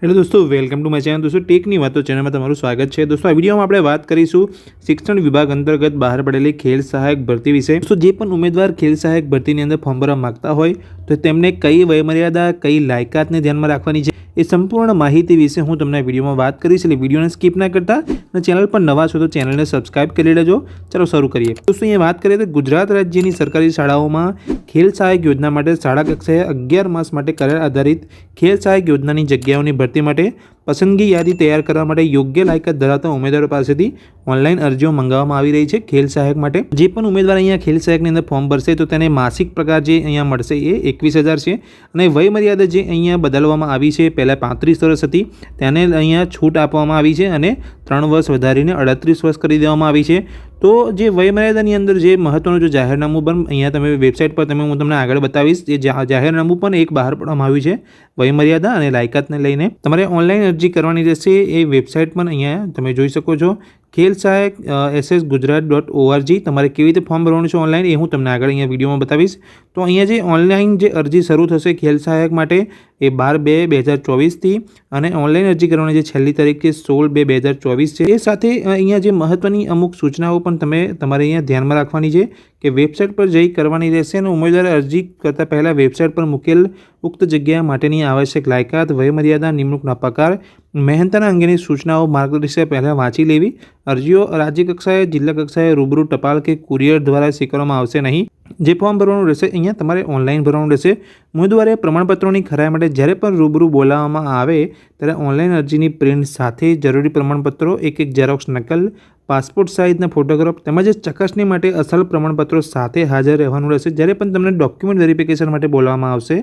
Hello दोस्तों, welcome to my channel. दोस्तों टेकनी वातो चैनल में तमारुं स्वागत है। दोस्तों आ विडियो में आपणे बात करीशुं शिक्षण विभाग अंतर्गत बहार पड़ेली खेल सहायक भर्ती विषे। दोस्तों जे पण उम्मीदवार खेल सहायक भर्तीनी अंदर फॉर्म भरवा मांगता होय तो तेमने कई वयमर्यादा कई लायकातने ध्यानमां राखवानी छे ए संपूर्ण माहिती विषे हूँ तमने विडियो में बात करीश। એટલે વિડીયોને સ્કીપ ના કરતા અને ચેનલ પર નવા છો તો ચેનલને સબસ્ક્રાઇબ કરી લેજો। ચલો શરૂ કરીએ। दोस्तों ये बात करिए तो गुजरात राज्यની सरकारी શાળાઓમાં ખેલ સહાયક યોજના માટે શાળા કક્ષાએ 11 માસ માટે કરાર આધારિત ખેલ સહાયક યોજનાની જગ્યાઓની ભરતી માટે પસંદગી યાદી તૈયાર કરવા માટે યોગ્ય લાયકાત ધરાવતા ઉમેદવારો પાસેથી ઓનલાઈન અરજીઓ મંગાવવામાં આવી રહી છે। ખેલ સહાયક માટે જે પણ ઉમેદવાર અહીંયા ખેલ સહાયકની અંદર ફોર્મ ભરશે તો તેને માસિક પગાર જે અહીંયા મળશે એ 21,000 છે અને વય મર્યાદા જે અહીંયા બદલવામાં આવી છે, પહેલાં 35 વર્ષ હતી તેને અહીંયા છૂટ આપવામાં આવી છે અને 3 વર્ષ વધારીને 38 વર્ષ કરી દેવામાં આવી છે। तो जे वयमर्यादानी अंदर जे महत्वनुं जो जाहेरनामું पण अहींया तमे वेबसाइट पर तमे हूँ तमने आगळ बतावीश। जे जाहेरनामું पण एक बहार पाडवामां आव्युं छे वयमर्यादा अने लायकातने लईने तमारे ऑनलाइन अरजी करवानी रहेशे। ए वेबसाइट पण अहींया तमे जोई शको छो। खेल सहायक ssgujarat.org तमारे केवी रीते फॉर्म भरवानुं छे ऑनलाइन ए हूँ तमने आगळ अहींया विडियो में बतावीश। तो अहींया जे ऑनलाइन जे अरजी शरू थशे खेल सहायक माटे ए 12/2/2024 थी अने ऑनलाइन अरजी करवानी जे छेल्ली तारीख छे 16/2/2024 छे। ए साथे अहींया जे महत्वनी अमुक सूचनाओं पण तमे तमारे अहींया ध्यानमां राखवानी छे कि वेबसाइट पर जई करवानी रहेशे अने उमेदवारे अरजी करता पहला वेबसाइट पर मुकेल उक्त जग्या माटेनी आवश्यक लायकात, वयमर्यादा, निमणूकना पगार, मेहनताना अंगेनी सूचनाओं मार्गदर्शिका पहला वाँची लेवी। अरजीओ राज्य कक्षाए, जिल्ला कक्षाए रूबरू टपाल के कुरियर द्वारा स्वीकारवामां आवशे नहीं। जे फॉर्म भरवानुं रहेशे अहींया तमारे ऑनलाइन भरवानुं रहेशे। उमेदवारे प्रमाणपत्रोनी खराई माटे ज्यारे पण रूबरू बोलाववामां आवे त्यारे ऑनलाइन अरजीनी प्रिंट साथे जरूरी प्रमाणपत्रों एक जेरोक्स नकल, पासपोर्ट साइजना फोटोग्राफ તેમજ ચકાસણી માટે અસલ પ્રમાણપત્રો સાથે હાજર રહેવાનું રહેશે। જ્યારે પણ તમને ડોક્યુમેન્ટ વેરિફિકેશન માટે બોલાવવામાં આવશે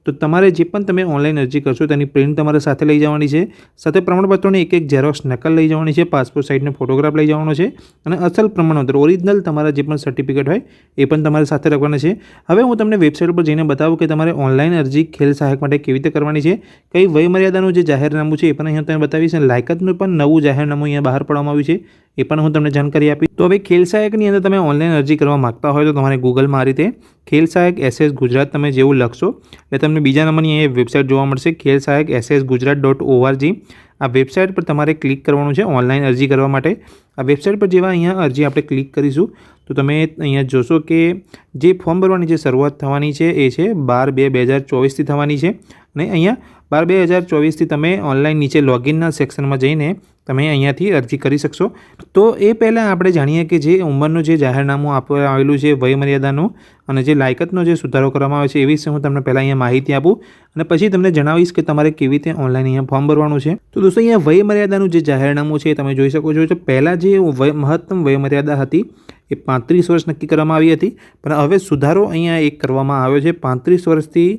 તો તમારે જે પણ તમે ઓનલાઈન અરજી કરશો તેની પ્રિન્ટ તમારે સાથે લઈ જવાની છે, સાથે પ્રમાણપત્રોની એક જેરોક્સ નકલ લઈ જવાની છે, પાસપોર્ટ સાઇઝનો ફોટોગ્રાફ લઈ જવાનો છે અને અસલ પ્રમાણપત્ર ઓરિજિનલ તમારા જે પણ સર્ટિફિકેટ હોય એ પણ તમારે સાથે રાખવાના છે। હવે હું તમને વેબસાઇટ પર જઈને બતાવું કે તમારે ઓનલાઈન અરજી ખેલ સહાયક માટે કેવી રીતે કરવાની છે, કઈ વયમર્યાદાનું જે જાહેરનામું છે એ પણ અહીંયા તમને બતાવીશ અને લાયકાતનું પણ નવું જાહેરનામું અહીંયા બહાર પાડવામાં આવ્યું છે એ પણ હું તમને जानकारी आपी। तो हवे खेल सहायकनी अंदर तमे ऑनलाइन अरजी करवा मांगता हो तो तमारे गूगल में आ रीते खेल सहायक SS गुजरात तमे जेवुं लखशो એટલે તમને બીજા નંબરની અહીં વેબસાઇટ જોવા મળશે खेल सहायक ssgujarat.org। આ વેબસાઇટ પર તમારે ક્લિક કરવાનું છે ઓનલાઈન અરજી કરવા માટે। આ વેબસાઇટ પર જેવા અહીંયા અરજી આપણે ક્લિક કરીશું તો તમે અહીંયા જોશો કે જે ફોર્મ ભરવાની જે શરૂઆત થવાની છે એ છે 12/2/2024 થી થવાની છે અને અહીંયા 12/2/2024 થી તમે ઓનલાઈન નીચે લોગિનના સેક્શનમાં જઈને તમે અહીંયાથી અરજી કરી શકશો। તો એ પહેલાં આપણે જાણીએ કે જે ઉંમરનું જે જાહેરનામું આપવામાં આવેલું છે વયમર્યાદાનું અને જે લાયકાતનો જે સુધારો કરવામાં આવે છે એ વિશે હું તમને પહેલાં અહીંયા માહિતી આપું અને પછી તમને જણાવીશ કે તમારે કેવી રીતે ઓનલાઈન અહીંયા ફોર્મ ભરવાનું છે। તો દોસ્તો અહીંયા વયમર્યાદાનું જે જાહેરનામું છે તમે જોઈ શકો છો। પહેલાં જે મહત્તમ વયમર્યાદા હતી એ 35 વર્ષ નક્કી કરવામાં આવી હતી, પણ હવે સુધારો અહીંયા એક કરવામાં આવ્યો છે। 35 વર્ષથી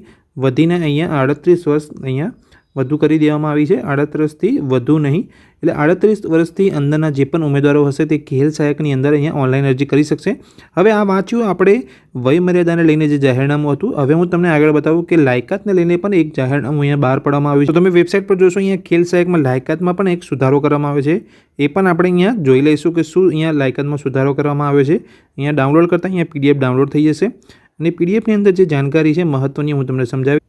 વધીને અહીંયા 38 વર્ષ અહીંયા વધુ કરી દેવામાં આવી છે। 38 વર્ષથી વધુ નહીં એટલે 38 વર્ષથી અંદરના જે પણ ઉમેદવારો હશે તે ખેલ સહાયકની અંદર અહીંયા ઓનલાઈન અરજી કરી શકશે। હવે આ વાંચ્યું આપણે વયમર્યાદાને લઈને જે જાહેરનામું હતું। હવે હું તમને આગળ બતાવું કે લાયકાતને લઈને પણ એક જાહેરનામું અહીંયા બહાર પાડવામાં આવ્યું છે। તો તમે વેબસાઇટ પર જોશો અહીંયા ખેલ સહાયકમાં લાયકાતમાં પણ એક સુધારો કરવામાં આવ્યો છે, એ પણ આપણે અહીંયા જોઈ લઈશું કે શું અહીંયા લાયકાતમાં સુધારો કરવામાં આવ્યો છે। અહીંયા ડાઉનલોડ કરતાં અહીંયા PDF ડાઉનલોડ થઈ જશે અને PDFની અંદર જે જાણકારી છે મહત્ત્વની હું તમને સમજાવી।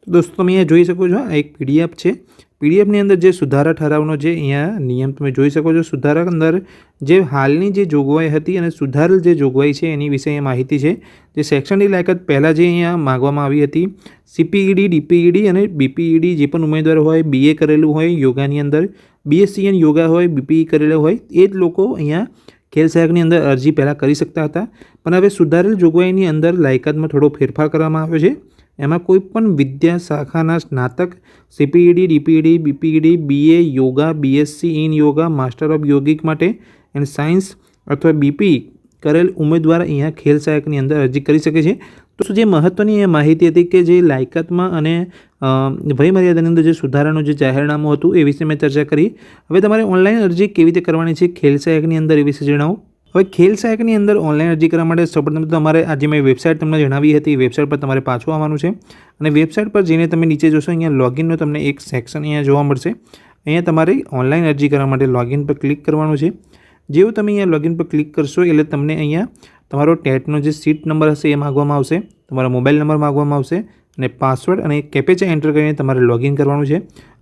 दोस्तों તમે અહીંયા જોઈ શકો છો આ એક PDF છે। PDFની અંદર જે સુધારા ઠરાવનો જે અહીંયા નિયમ તમે જોઈ શકો છો। સુધારા અંદર જે હાલની જે જોગવાઈ હતી અને સુધારેલ જે જોગવાઈ છે એની વિશે અહીંયા માહિતી છે। જે શૈક્ષણિક લાયકાત પહેલાં જે અહીંયા માગવામાં આવી હતી CPED, DPED અને BPED જે પણ ઉમેદવાર હોય, BA કરેલું હોય યોગાની અંદર, BSc in યોગા હોય, BPE કરેલું હોય એ જ લોકો અહીંયા ખેલ સહાયકની અંદર અરજી પહેલાં કરી શકતા હતા, પણ હવે સુધારેલ જોગવાઈની અંદર લાયકાતમાં થોડો ફેરફાર કરવામાં આવ્યો છે। એમાં કોઈપણ વિદ્યા શાખાના સ્નાતક, CPED, DPED, BPED, BA yoga, BSc in yoga, master of yogic માટે એન્ડ સાયન્સ અથવા BPE કરેલ ઉમેદવાર અહીંયા ખેલ સહાયકની અંદર અરજી કરી શકે છે। તો જે મહત્ત્વની એ માહિતી હતી કે જે લાયકાતમાં અને વયમર્યાદાની અંદર જે સુધારાનું જે જાહેરનામું હતું એ વિશે મેં ચર્ચા કરી। હવે તમારે ઓનલાઈન અરજી કેવી રીતે કરવાની છે ખેલ સહાયકની અંદર એ વિશે જણાવું। હવે ખેલ સહાયકની અંદર ઓનલાઈન અરજી કરવા માટે સૌપ્રથમ તમારે આજે મેં વેબસાઇટ તમને જણાવી હતી વેબસાઇટ પર તમારે પાછું આવવાનું છે અને વેબસાઇટ પર જઈને તમે નીચે જોશો અહીંયા લોગિનનો તમને એક સેક્શન અહીંયા જોવા મળશે। અહીંયા તમારે ઓનલાઈન અરજી કરવા માટે લોગિન પર ક્લિક કરવાનું છે। જેવું તમે અહીંયા લોગિન પર ક્લિક કરશો એટલે તમને અહીંયા તમારો ટેટનો જે સીટ નંબર હશે એ માગવામાં આવશે, તમારો મોબાઈલ નંબર માગવામાં આવશે અને પાસવર્ડ અને કેપેચા એન્ટર કરીને તમારે લોગિન કરવાનું છે.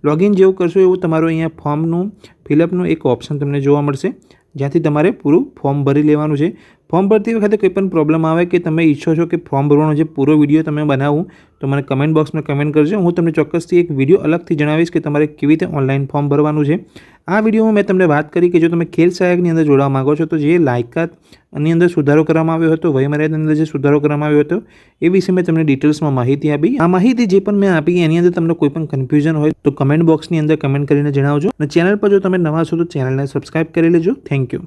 લોગિન જેવું કરશો એવું તમારું અહીંયા ફોર્મનું ફિલઅપનું એક ઓપ્શન તમને જોવા મળશે, જ્યાંથી તમારે પૂરું ફોર્મ ભરી લેવાનું છે. ફોર્મ ભરતી વખતે કોઈ પણ પ્રોબ્લેમ આવે કે તમે ઈચ્છો છો કે ફોર્મ ભરવાનો જે પૂરો વિડીયો તમે બનાવું તો મને કમેન્ટ બોક્સમાં કમેન્ટ કરજો. હું તમને ચોક્કસથી એક વિડીયો અલગથી જણાવીશ કે તમારે કેવી રીતે ઓનલાઈન ફોર્મ ભરવાનું છે. આ વિડીયોમાં મેં તમને વાત કરી કે જો તમે ખેલ સહાયકની અંદર જોડાવા માગો છો તો જે લાયકાતની અંદર સુધારો કરવામાં આવ્યો હતો, વયમર્યાદાની અંદર જે સુધારો કરવામાં આવ્યો હતો એ વિશે મેં તમને ડિટેલ્સમાં માહિતી આપી. આ માહિતી જે પણ મેં આપી એની અંદર તમને કોઈ પણ કન્ફ્યુઝન હોય તો કમેન્ટ બોક્સની અંદર કમેન્ટ કરીને જણાવજો. અને ચેનલ પર જો તમે નવા છો તો ચેનલને સબસ્ક્રાઈબ કરી લેજો. Thank you.